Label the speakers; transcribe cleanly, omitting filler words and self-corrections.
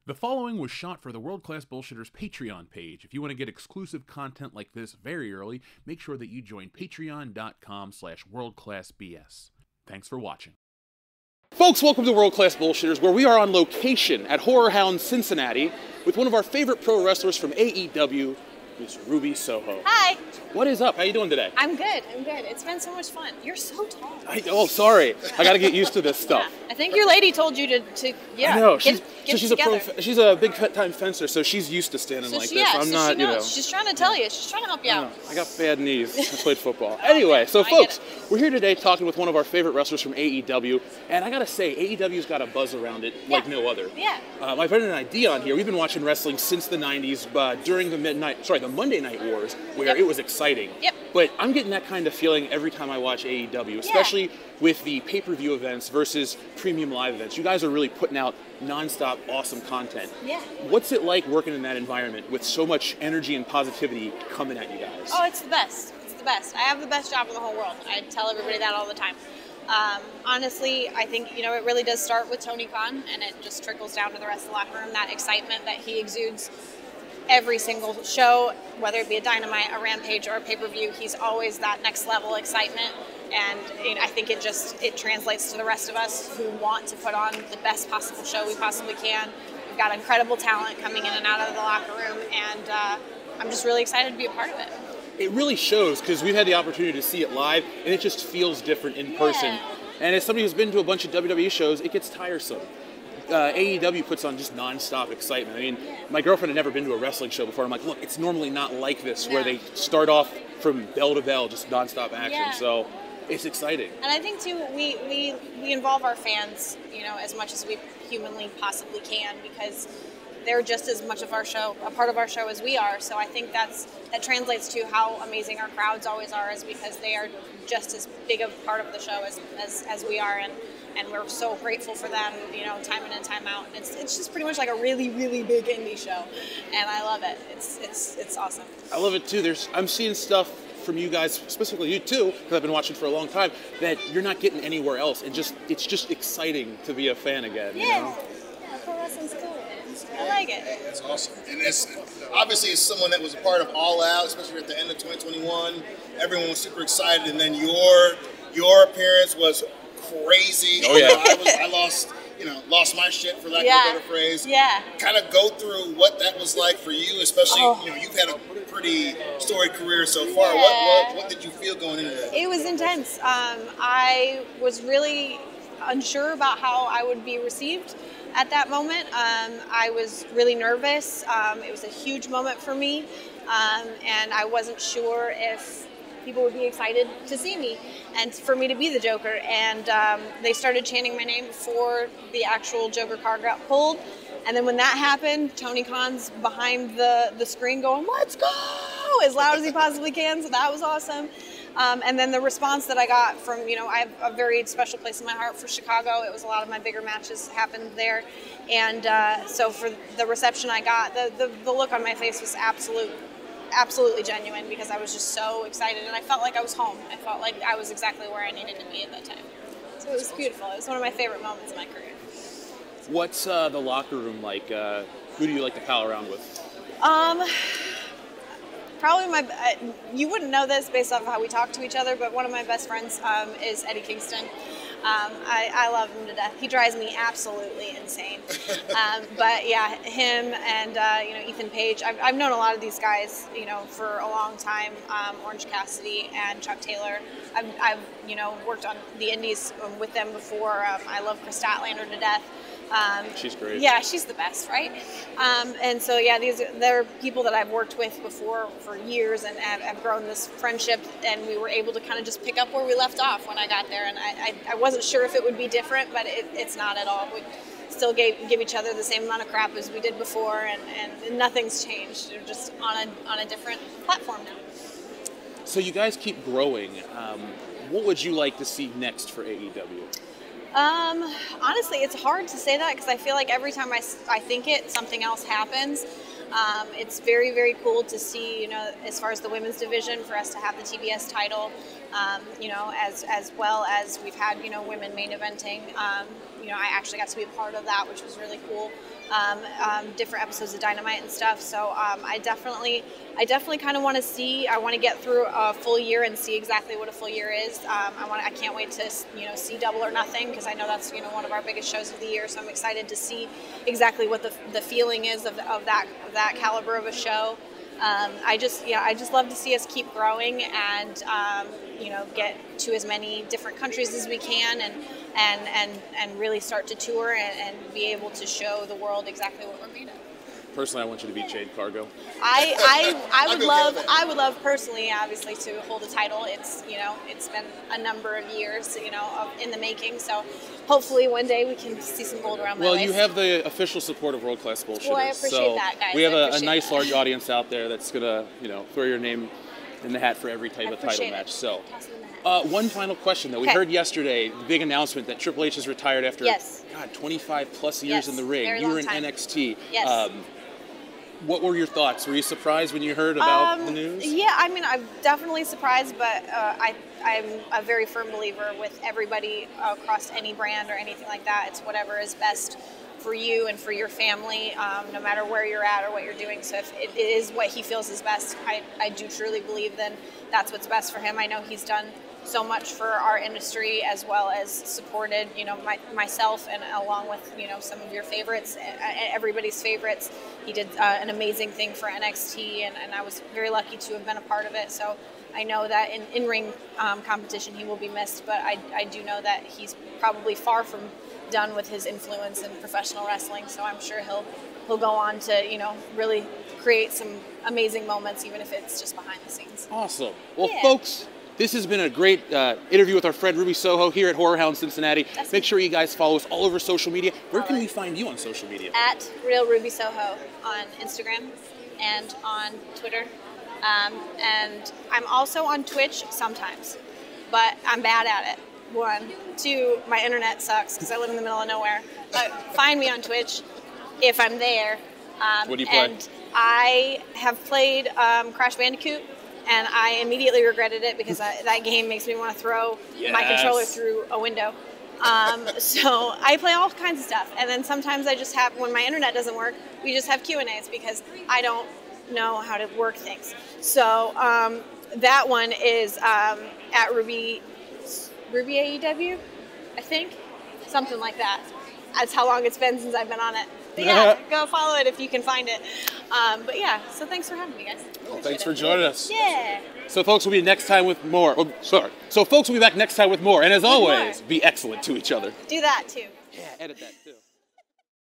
Speaker 1: The following was shot for the World Class Bullshitters Patreon page. If you want to get exclusive content like this very early, make sure that you join patreon.com/worldclassbs. Thanks for watching. Folks, welcome to World Class Bullshitters, where we are on location at Horror Hound Cincinnati with one of our favorite pro wrestlers from AEW, Miss Ruby Soho.
Speaker 2: Hi.
Speaker 1: What is up? How you doing today?
Speaker 2: I'm good. It's been so much fun. You're so tall.
Speaker 1: Oh, sorry. I got to get used to this stuff.
Speaker 2: Yeah. I think your lady told you to I
Speaker 1: know.
Speaker 2: she's
Speaker 1: She's a big time fencer, so she's used to standing like this. I'm not,
Speaker 2: she knows. She's trying to tell you. She's trying to help you out.
Speaker 1: I got bad knees. I played football. Anyway, so folks, we're here today talking with one of our favorite wrestlers from AEW, and I gotta say, AEW's got a buzz around it like no other.
Speaker 2: Yeah.
Speaker 1: My friend and I, Dion here, we've been watching wrestling since the 90s, during the Monday Night Wars, where it was exciting.
Speaker 2: Yep.
Speaker 1: But I'm getting that kind of feeling every time I watch AEW, especially with the pay-per-view events versus premium live events. You guys are really putting out non-stop awesome content.
Speaker 2: Yeah.
Speaker 1: What's it like working in that environment with so much energy and positivity coming at you guys?
Speaker 2: Oh, it's the best. It's the best. I have the best job in the whole world. I tell everybody that all the time. Honestly, I think, it really does start with Tony Khan, and it just trickles down to the rest of the locker room, that excitement that he exudes every single show, whether it be a Dynamite, a Rampage, or a pay-per-view. He's always that next level excitement, and I think it translates to the rest of us who want to put on the best possible show we possibly can. We've got incredible talent coming in and out of the locker room, and I'm just really excited to be a part of it.
Speaker 1: It really shows, because we've had the opportunity to see it live, and it just feels different in person. And as somebody who's been to a bunch of WWE shows, it gets tiresome. AEW puts on just non-stop excitement. I mean, my girlfriend had never been to a wrestling show before. I'm like, look, it's normally not like this, where they start off from bell to bell, just non-stop action. So it's exciting.
Speaker 2: And I think too, we involve our fans, as much as we humanly possibly can, because they're just as much of our show, a part of our show as we are. So I think that translates to how amazing our crowds always are, is because they are just as big of a part of the show as we are, and we're so grateful for them, time in and time out. And it's just pretty much like a really, really big indie show, and I love it. It's awesome.
Speaker 1: I love it too. I'm seeing stuff from you guys, specifically you too, because I've been watching for a long time, that you're not getting anywhere else, and it's just exciting to be a fan again.
Speaker 2: Yeah, pro wrestling's cool. I like it.
Speaker 3: It's awesome. And it's someone that was a part of All Out, especially at the end of 2021. Everyone was super excited, and then your appearance was crazy.
Speaker 1: Oh yeah.
Speaker 3: I lost my shit, for lack of a better phrase.
Speaker 2: Yeah.
Speaker 3: Kind of go through what that was like for you, especially you've had a pretty storied career so far.
Speaker 2: Yeah.
Speaker 3: What did you feel going into that?
Speaker 2: It was intense. I was really unsure about how I would be received at that moment. I was really nervous. It was a huge moment for me, and I wasn't sure if people would be excited to see me and for me to be the Joker. And they started chanting my name before the actual Joker card got pulled. And then when that happened, Tony Khan's behind the screen going, "Let's go!" as loud as he possibly can. So that was awesome. And then the response that I got from, I have a very special place in my heart for Chicago. It was a lot of my bigger matches happened there. And so for the reception I got, the look on my face was absolutely genuine, because I was just so excited, and I felt like I was home. I felt like I was exactly where I needed to be at that time. So it was beautiful. It was one of my favorite moments in my career.
Speaker 1: What's the locker room like? Who do you like to pal around with?
Speaker 2: Probably you wouldn't know this based off of how we talk to each other, but one of my best friends is Eddie Kingston. I love him to death. He drives me absolutely insane. But yeah, him and Ethan Page. I've known a lot of these guys, for a long time. Orange Cassidy and Chuck Taylor. I've worked on the indies with them before. I love Chris Statlander to death.
Speaker 1: She's great.
Speaker 2: Yeah, she's the best, right? And so yeah, they're people that I've worked with before for years, and have grown this friendship, and we were able to kind of just pick up where we left off when I got there. And I wasn't sure if it would be different, but it's not at all. We still give each other the same amount of crap as we did before, and nothing's changed. We're just on a different platform now.
Speaker 1: So you guys keep growing. What would you like to see next for AEW?
Speaker 2: Honestly, it's hard to say that, because I feel like every time I think it, something else happens. It's very, very cool to see, as far as the women's division, for us to have the TBS title. You know, as well as we've had, you know, women main eventing. You know, I actually got to be a part of that, which was really cool. Different episodes of Dynamite and stuff. So I definitely kind of want to see. I want to get through a full year and see exactly what a full year is. I can't wait to, you know, see Double or Nothing, because I know that's, you know, one of our biggest shows of the year. So I'm excited to see exactly what the feeling is of that caliber of a show. I just love to see us keep growing and you know, get to as many different countries as we can, and really start to tour and be able to show the world exactly what we're made of.
Speaker 1: Personally, I want you to be Jade Cargo.
Speaker 2: I would love personally, obviously, to hold a title. It's, you know, it's been a number of years, you know, in the making. So hopefully one day we can see some gold around my waist.
Speaker 1: Well, you have the official support of World Class Bullshitters.
Speaker 2: Well, I appreciate that, guys.
Speaker 1: We have a nice, large audience out there that's gonna, you know, throw your name in the hat for every type of title match. So, one final question though. We heard yesterday the big announcement that Triple H has retired after 25 plus years in the ring. You were in NXT.
Speaker 2: Yes.
Speaker 1: What were your thoughts? Were you surprised when you heard about the news?
Speaker 2: Yeah, I mean, I'm definitely surprised, but I'm a very firm believer with everybody across any brand or anything like that. It's whatever is best for you and for your family, no matter where you're at or what you're doing. So if it is what he feels is best, I do truly believe then that's what's best for him. I know he's done so much for our industry, as well as supported, you know, myself, and along with, you know, some of your favorites, everybody's favorites. He did an amazing thing for NXT, and I was very lucky to have been a part of it. So I know that in ring competition he will be missed, but I do know that he's probably far from done with his influence in professional wrestling. So I'm sure he'll go on to, you know, really create some amazing moments, even if it's just behind the scenes.
Speaker 1: Awesome. Well, folks, this has been a great interview with our friend Ruby Soho here at Horror Hound Cincinnati. Make sure you guys follow us all over social media. Where can we find you on social media?
Speaker 2: At Real Ruby Soho on Instagram and on Twitter. And I'm also on Twitch sometimes, but I'm bad at it. 1, 2, my internet sucks because I live in the middle of nowhere. Find me on Twitch if I'm there.
Speaker 1: What do you play?
Speaker 2: And I have played Crash Bandicoot, and I immediately regretted it because that game makes me want to throw my controller through a window. So I play all kinds of stuff, and then sometimes I just have, when my internet doesn't work, we just have Q&As because I don't know how to work things. So that one is at Ruby AEW, I think, something like that. That's how long it's been since I've been on it. But yeah, go follow it if you can find it. But yeah, so thanks for having me, guys.
Speaker 1: Well, thanks for joining us.
Speaker 2: Yeah.
Speaker 1: So folks will be next time with more. Oh, sorry. So folks will be back next time with more. And as always, be excellent to each other.
Speaker 2: Do that too.
Speaker 1: Yeah, edit that too.